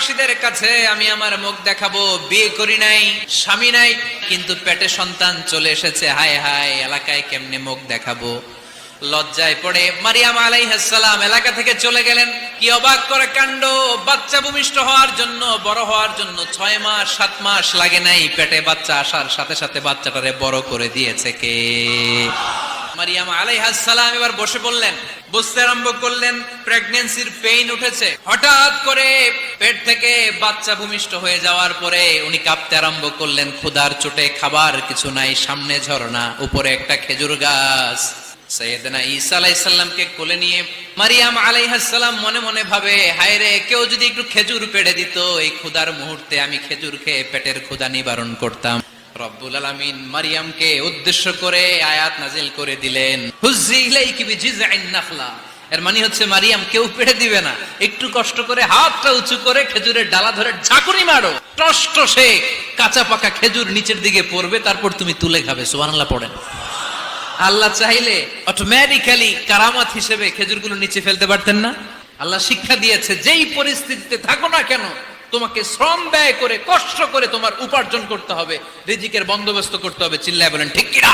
এলাকাবাসীদের কাছে আমি আমার মুখ দেখাবো, বিয়ে করি নাই, স্বামী নাই, কিন্তু পেটে সন্তান চলে এসেছে, হায় হায় এলাকায় কেমনে মুখ দেখাবো। লজ্জায় পড়ে মারিয়াম আলাইহিস সালাম এলাকা থেকে চলে গেলেন। কি অবাক করে কাণ্ড! বাচ্চা ভূমিষ্ঠ হওয়ার জন্য, বড় হওয়ার জন্য 6 মাস 7 মাস লাগে নাই, পেটে বাচ্চা আসার সাথে সাথে বাচ্চাটারে বড় করে দিয়েছে কে? মারিয়াম আলাইহিস সালাম এবার বসে পড়লেন, বুঝতে আরম্ভ করলেন প্রেগন্যান্সির পেইন উঠেছে। হঠাৎ করে পেট থেকে বাচ্চা ভূমিষ্ঠ হয়ে যাওয়ার পরে উনি কাঁপতে আরম্ভ করলেন। ক্ষুধার চোটে খাবার কিছু নাই, সামনে ঝর্ণা, উপরে একটা খেজুর গাছ। সাইয়েদনা ঈসা আলাইহিস সালামকে কোলে নিয়ে মারিয়াম আলাইহিস সালাম মনে মনে ভাবে, হায় রে, কেউ যদি একটু খেজুর পেড়ে দিত, এই ক্ষুধার মুহূর্তে আমি খেজুর খেয়ে পেটের ক্ষুধা নিবারণ করতাম। রব্বুল আলামিন মারিয়ামকে উদ্দেশ্য করে আয়াত নাজিল করে দিলেন, হুজ্জি ইলাইকি বিজিযআইন নাখলা। এর মানে হচ্ছে মারিয়াম, কেউ পেড়ে দিবে না, একটু কষ্ট করে হাতটা উঁচু করে খেজুরের ডালা ধরে ঝাঁকুনি মারো, টসটসে কাঁচা পাকা খেজুর নিচের দিকে পড়বে, তারপর তুমি তুলে খাবে। সুবহানাল্লাহ পড়েন। আল্লাহ চাইলে অটোমেটিক্যালি কারামাত হিসেবে খেজুরগুলো নিচে ফেলতে পারতেন না? আল্লাহ শিক্ষা দিয়েছে, যেই পরিস্থিতিতে থাকো না কেন, তোমাকে শ্রম ব্যয় করে কষ্ট করে তোমার উপার্জন করতে হবে, রিজিকের বন্দোবস্ত করতে হবে। চিল্লায় বলেন ঠিক কিনা?